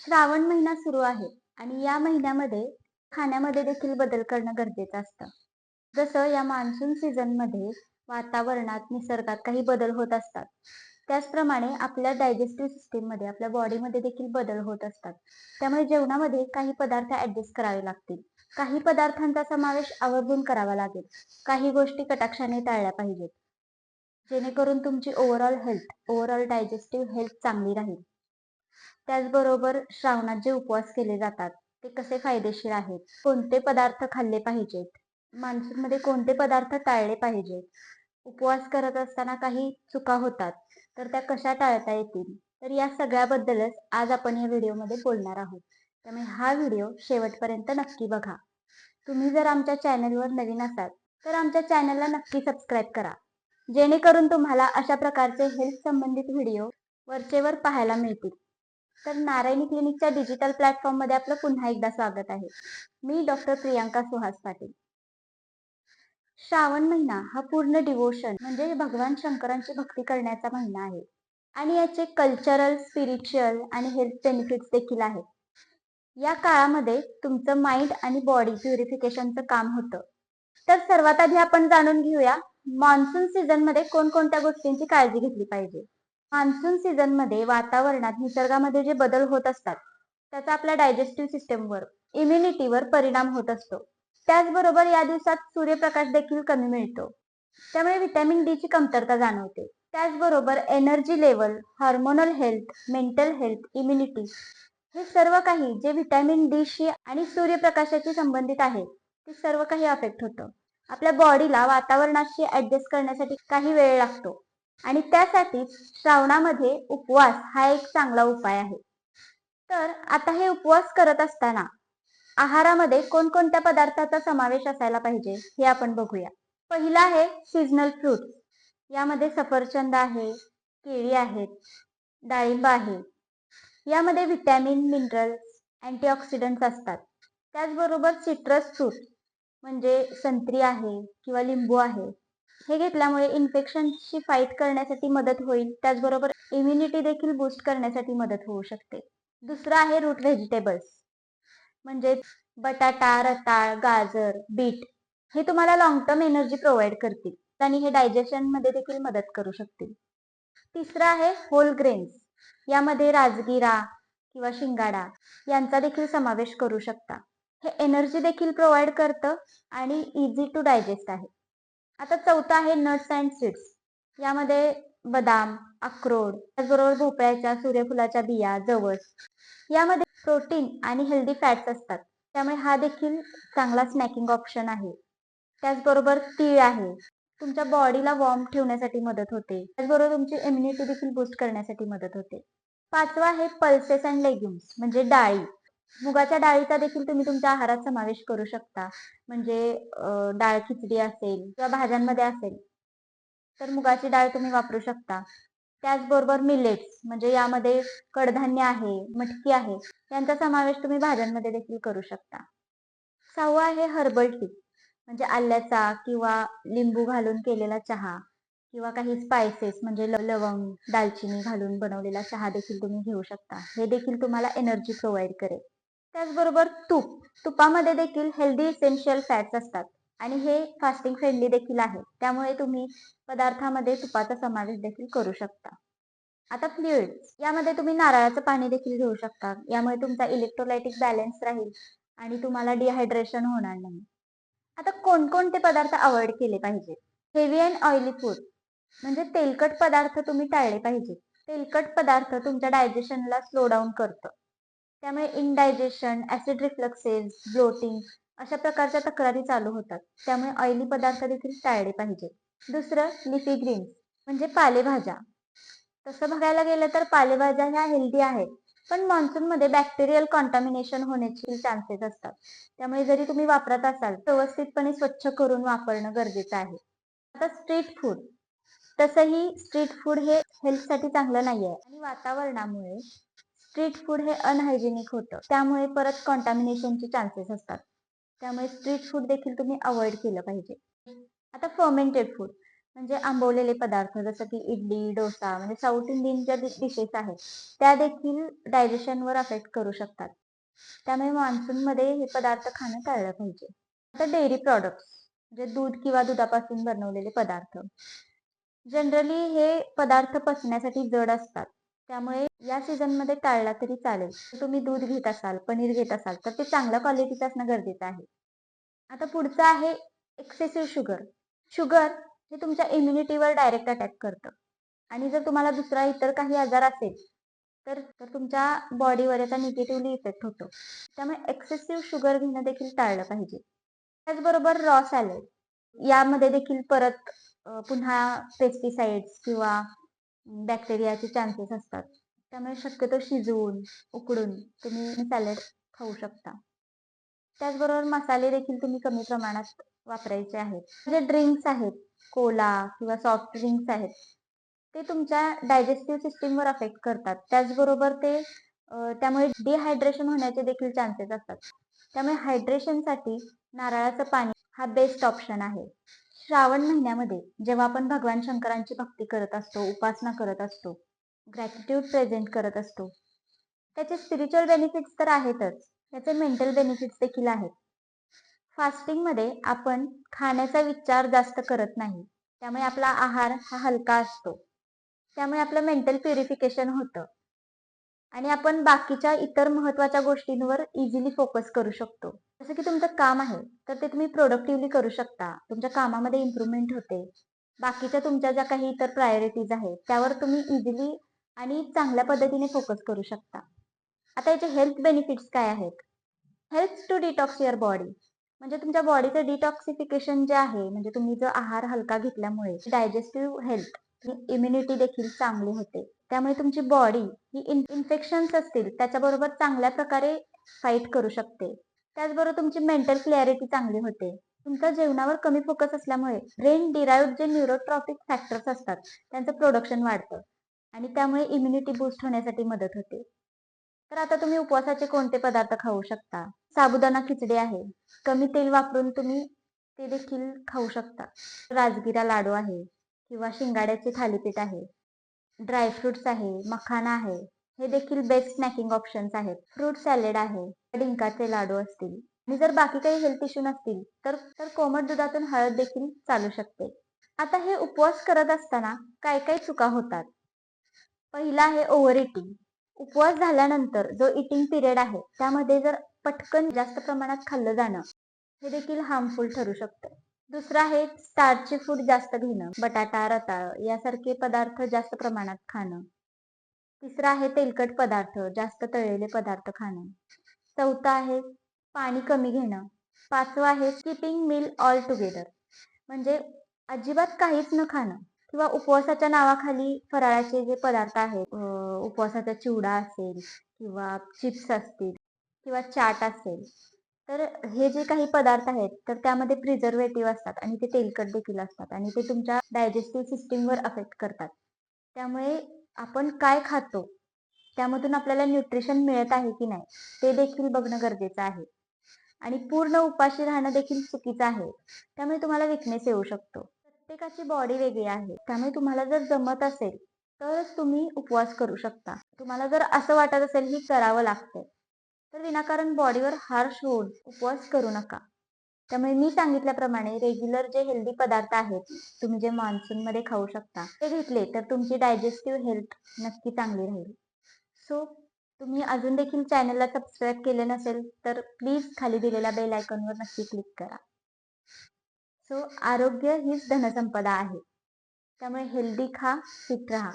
श्रावण महिना सुरू आहे आणि या महिन्यामध्ये खाण्यामध्ये देखील बदल करणं गरजेचं असतं. जसं या मान्सून सीझनमध्ये वातावरणात, निसर्गात काही बदल होत असतात. त्याचप्रमाणे आपल्या डायजेस्टिव्ह सिस्टीममध्ये, आपल्या बॉडीमध्ये देखील बदल होत असतात. त्यामुळे जेवणामध्ये काही पदार्थ ॲडजस्ट करावे लागतील. काही पदार्थांचा समावेश आवर्जून करावा लागेल. काही गोष्टी कटाक्षाने टाळल्या पाहिजेत. जेणेकरून तुमची ओव्हरऑल डायजेस्टिव्ह हेल्थ चांगली राहील. त्याचबरोबर श्रावणात जे उपवास केले जातात, ते कसे फायदेशीर आहेत, कोणते पदार्थ खाल्ले पाहिजेत, मान्सूनमध्ये कोणते पदार्थ टाळले पाहिजेत, उपवास करत असताना काही चुका होतात, तर त्या कशा टाळता येतील, तर या सगळ्याबद्दलच आज आपण या व्हिडिओमध्ये बोलणार आहोत. त्यामुळे हा व्हिडिओ शेवटपर्यंत नक्की बघा. तुम्ही जर आमच्या चॅनलवर नवीन असाल, तर आमच्या चॅनलला नक्की सबस्क्राईब करा. जेणेकरून तुम्हाला अशा प्रकारचे हेल्थ संबंधित व्हिडिओ वरचेवर पाहायला मिळतील. तर नारायणी क्लिनिकच्या डिजिटल प्लॅटफॉर्ममध्ये आपलं पुन्हा एकदा स्वागत आहे. मी डॉक्टर प्रियांका सुहास पाटील. श्रावण महिना हा पूर्ण डिवोशन म्हणजे भगवान शंकरांची भक्ती करण्याचा महिना आहे आणि याचे कल्चरल, स्पिरिच्युअल आणि हेल्थ बेनिफिट्स देखील आहेत. या काळामध्ये तुमचं माइंड आणि बॉडी प्युरिफिकेशनचं काम होतं. तर सर्वात आधी आपण जाणून घेऊया मान्सून सीझन मध्ये कोणकोणत्या गोष्टींची काळजी घेतली पाहिजे. मान्सून सीझन मध्ये वातावरणात, निसर्गामध्ये जे बदल होत असतात त्याचा आपल्या डायजेस्टिव्ह सिस्टमवर, इम्युनिटीवर परिणाम होत असतो. त्याचबरोबर या दिवसात सूर्यप्रकाश देखील कमी मिळतो. त्यामुळे व्हिटॅमिन डी ची कमतरता जाणवते. त्याचबरोबर energy level, hormonal health, mental health, immunity हे सर्व काही जे व्हिटॅमिन डी शी आणि सूर्यप्रकाशाशी संबंधित आहे ते सर्व काही अफेक्ट होतं. आपल्या बॉडीला वातावरणाशी ऍडजस्ट करण्यासाठी काही वेळ लागतो आणि त्यासाठीच श्रावणामध्ये उपवास हा एक चांगला उपाय आहे. तर आता हे उपवास करत असताना आहारामध्ये कोणकोणत्या पदार्थाचा समावेश असायला पाहिजे हे आपण बघूया. पहिला आहे सीझनल फ्रूट. यामध्ये सफरचंद आहे, केळी आहेत, डाळिंब आहे. यामध्ये व्हिटॅमिन, मिनरल्स, अँटीऑक्सिडंट्स असतात. त्याचबरोबर सिट्रस फ्रूट म्हणजे संत्री आहे किंवा लिंबू आहे. हे घेतल्यामुळे इन्फेक्शनशी फाईट करण्यासाठी मदत होईल. त्याचबरोबर इम्युनिटी देखील बूस्ट करण्यासाठी मदत होऊ शकते. दुसरं आहे रूट व्हेजिटेबल्स म्हणजे बटाटा, रताळ, गाजर, बीट हे तुम्हाला लॉंग टर्म एनर्जी प्रोव्हाइड करतील आणि हे डायजेशन मध्ये देखील मदत करू शकतील. तिसरं आहे होल ग्रेन्स. यामध्ये राजगिरा किंवा शिंगाडा यांचा देखील समावेश करू शकता. हे एनर्जी देखील प्रोव्हाइड करतं आणि इझी टू डायजेस्ट आहे. आता चौथा आहे नट्स अँड सीड्स. यामध्ये बदाम, अक्रोड, त्याचबरोबर भोपळ्याच्या, सूर्यफुलाच्या बिया, जवस यामध्ये प्रोटीन आणि हेल्दी फॅट्स असतात. त्यामुळे हा देखील चांगला स्नॅकिंग ऑप्शन आहे. त्याचबरोबर तीळ आहे. तुमच्या बॉडीला वॉर्म ठेवण्यासाठी मदत होते. त्याचबरोबर तुमची इम्युनिटी देखील बूस्ट करण्यासाठी मदत होते. पाचवा आहे पल्सेस अँड लेग्युम्स म्हणजे डाळी. मुगाच्या डाळीचा देखील तुम्ही तुमच्या आहारात समावेश करू शकता. म्हणजे डाळ खिचडी असेल किंवा भाज्यांमध्ये असेल तर मुगाची डाळ तुम्ही वापरू शकता. त्याचबरोबर मिलेट्स म्हणजे यामध्ये कडधान्य आहे, मटकी आहे यांचा समावेश तुम्ही भाज्यांमध्ये देखील करू शकता. सहावा आहे हर्बल टी म्हणजे आल्याचा किंवा लिंबू घालून केलेला चहा किंवा काही स्पायसेस म्हणजे लवंग, दालचिनी घालून बनवलेला चहा देखील तुम्ही घेऊ शकता. हे देखील तुम्हाला एनर्जी प्रोव्हाइड करेल. त्याचबरोबर तुपामध्ये देखील हेल्दी इसेन्शियल फॅट्स असतात आणि हे फास्टिंग फ्रेंडली देखील आहे. त्यामुळे तुम्ही पदार्थामध्ये तुपाचा समावेश देखील करू शकता. आता फ्लुइड्स यामध्ये तुम्ही नारळाचं पाणी देखील घेऊ शकता. यामुळे तुमचा इलेक्ट्रोलायटिक बॅलन्स राहील आणि तुम्हाला डिहायड्रेशन होणार नाही. आता कोणकोणते पदार्थ अवॉइड केले पाहिजे. हेवी अँड ऑइली फूड म्हणजे तेलकट पदार्थ तुम्ही टाळले पाहिजे. तेलकट पदार्थ तुमच्या डायजेशनला स्लो डाऊन करतं. त्यामुळे इनडायजेशन, ऍसिड रिफ्लक्सेस, ब्लोटिंग अशा प्रकारच्या तक्रारी चालू होतात. त्यामुळे ऑइली पदार्थ देखील टाळले पाहिजे. दुसरं लिफी ग्रीन्स म्हणजे पालेभाज्या. तसं बघायला गेलं तर पालेभाज्या ह्या हेल्दी आहेत, पण मान्सून मध्ये बॅक्टेरियल कॉन्टॅमिनेशन होण्याचे चान्सेस असतात. त्यामुळे जरी तुम्ही वापरत असाल व्यवस्थितपणे स्वच्छ करून वापरणं गरजेचं आहे. आता स्ट्रीट फूड. तसंही स्ट्रीट फूड हे हेल्थसाठी चांगलं नाहीये आणि वातावरणामुळे स्ट्रीट फूड हे अनहायजेनिक होतं. त्यामुळे परत कॉन्टॅमिनेशनचे चान्सेस असतात. त्यामुळे स्ट्रीट फूड देखील तुम्ही अवॉइड केलं पाहिजे. आता फर्मेंटेड फूड म्हणजे आंबवलेले पदार्थ जसं की इडली, डोसा म्हणजे साऊथ इंडियन ज्या डिशेस आहेत, त्या देखील डायजेशनवर अफेक्ट करू शकतात. त्यामुळे मान्सूनमध्ये हे पदार्थ खाणं टाळलं पाहिजे. आता डेअरी प्रॉडक्ट्स म्हणजे दूध किंवा दुधापासून बनवलेले पदार्थ. जनरली हे पदार्थ पचण्यासाठी जड असतात. त्यामुळे या सीझनमध्ये टाळला तरी चालेल. जर तुम्ही दूध घेत असाल, पनीर घेत असाल, तर ते चांगल्या क्वालिटीचं असणं गरजेचं आहे. आता पुढचं आहे एक्सेसिव्ह शुगर. शुगर हे तुमच्या इम्युनिटीवर डायरेक्ट अटॅक करतं आणि जर तुम्हाला दुसरा इतर काही आजार असेल, तर तर तुमच्या बॉडीवर याचा निगेटिव्हली इफेक्ट होतो. त्यामुळे एक्सेसिव्ह शुगर घेणं देखील टाळलं पाहिजे. त्याचबरोबर रॉ सॅलड यामध्ये देखील परत पुन्हा पेस्टिसाइड्स किंवा बॅक्टेरियाचे चान्सेस असतात. त्यामुळे शक्यतो शिजवून, उकडून तुम्ही सॅलड खाऊ शकता. त्याचबरोबर मसाले देखील तुम्ही कमी प्रमाणात वापरायचे आहेत. जे ड्रिंक्स आहेत, कोला किंवा सॉफ्ट ड्रिंक्स आहेत, ते तुमच्या डायजेस्टिव्ह सिस्टीमवर अफेक्ट करतात. त्याचबरोबर त्यामुळे डिहायड्रेशन होण्याचे देखील चान्सेस असतात. त्यामुळे हायड्रेशनसाठी नारळाचं पाणी हा बेस्ट ऑप्शन आहे. श्रावण महिन्यामध्ये जेव्हा आपण भगवान शंकरांची भक्ती करत असतो, उपासना करत असतो, ग्रॅटिट्यूड प्रेझेंट करत असतो, त्याचे स्पिरिच्युअल बेनिफिट्स तर आहेतच, त्याचे मेंटल बेनिफिट्स देखील आहेत. फास्टिंगमध्ये आपण खाण्याचा विचार जास्त करत नाही. त्यामुळे आपला आहार हा हलका असतो. त्यामुळे आपलं मेंटल प्युरिफिकेशन होतं आणि आपण बाकीच्या इतर महत्त्वाच्या गोष्टींवर इझिली फोकस करू शकतो. जसं की तुमचं काम आहे, तर ते तुम्ही प्रोडक्टिव्हली करू शकता. तुमच्या कामामध्ये इम्प्रूव्हमेंट होते. बाकीच्या तुमच्या ज्या काही इतर प्रायोरिटीज आहेत, त्यावर तुम्ही इझिली आणि चांगल्या पद्धतीने फोकस करू शकता. आता याचे हेल्थ बेनिफिट्स काय आहेत? Helps to detox your body. म्हणजे तुमच्या बॉडीचं डिटॉक्सिफिकेशन जे आहे, म्हणजे तुम्ही जो आहार हलका घेतल्यामुळे डायजेस्टिव्ह हेल्थ, इम्युनिटी देखील चांगली होते. त्यामुळे तुमची बॉडी ही इन्फेक्शन्स असतील त्याच्याबरोबर चांगल्या प्रकारे फाईट करू शकते. त्याचबरोबर तुमची मेंटल क्लॅरिटी चांगली होते. तुमच्या जेवणावर कमी फोकस असल्यामुळे ब्रेन डिराइव्हड जे न्यूरोट्रॉपिक फॅक्टर्स असतात, त्यांचं प्रोडक्शन वाढतं आणि त्यामुळे इम्युनिटी बूस्ट होण्यासाठी मदत होते. तर आता तुम्ही उपवासाचे कोणते पदार्थ खाऊ शकता? साबुदाणा खिचडी आहे. कमी तेल वापरून तुम्ही ते देखील खाऊ शकता. राजगिरा लाडू आहे किंवा शिंगाड्याचे थालीपीठ आहे. ड्रायफ्रुट्स आहे, मखाना आहे. हे देखील बेस्ट स्नॅकिंग ऑप्शन्स आहेत. फ्रूट सॅलेड आहे, डिंकाचे लाडू असतील आणि जर बाकी काही हेल्थ इश्यू नसतील, तर तर कोमट दुधातून हळद देखील चालू शकते. आता हे उपवास करत असताना काय काय चुका होतात? पहिला आहे ओव्हर इटिंग. उपवास झाल्यानंतर जो इटिंग पिरियड आहे, त्यामध्ये जर पटकन जास्त प्रमाणात खाल्लं जाणं, हे देखील हार्मफुल ठरू शकतं. दुसरं आहे स्टार्चचे फूड जास्त घेणं, बटाटा, रताळ यासारखे पदार्थ जास्त प्रमाणात खाणं. तिसरं आहे तेलकट पदार्थ, जास्त तळलेले पदार्थ खाणं. चौथं आहे पाणी कमी घेणं. पाचवं आहे स्किपिंग मील ऑल टुगेदर. म्हणजे अजिबात काहीच न खाणं किंवा उपवासाच्या नावाखाली फराळाचे जे पदार्थ आहेत, उपवासाचा चिवडा असेल किंवा चिप्स असतील किंवा चाट असेल, तर हे जे काही पदार्थ आहेत, तर त्यामध्ये प्रिझर्वेटिव्ह असतात आणि ते तेलकट देखील असतात आणि ते तुमच्या डायजेस्टिव्ह सिस्टीमवर अफेक्ट करतात. त्यामुळे आपण काय खातो, त्यामधून आपल्याला न्यूट्रिशन मिळत आहे की नाही, ते देखील बघणं गरजेचं आहे. आणि पूर्ण उपाशी राहणं देखील चुकीचं आहे. त्यामुळे तुम्हाला विकनेस येऊ शकतो. प्रत्येकाची बॉडी वेगळी आहे. त्यामुळे तुम्हाला जर जमत असेल, तरच तुम्ही उपवास करू शकता. तुम्हाला जर असं वाटत असेल की करावं लागतंय, तर विनाकारण बॉडीवर हार्श होऊन उपवास करू नका. त्यामुळे मी सांगितल्याप्रमाणे रेग्युलर जे हेल्दी पदार्थ आहेत, तुम्ही जे मान्सूनमध्ये खाऊ शकता, ते घेतले तर तुमची डायजेस्टिव्ह हेल्थ नक्की चांगली राहील. सो तुम्ही अजून देखील चॅनलला सबस्क्राईब केले नसेल, तर प्लीज खाली दिलेल्या बेल आयकॉनवर नक्की क्लिक करा. सो आरोग्य हीच धनसंपदा आहे. त्यामुळे हेल्दी खा, फिट राहा.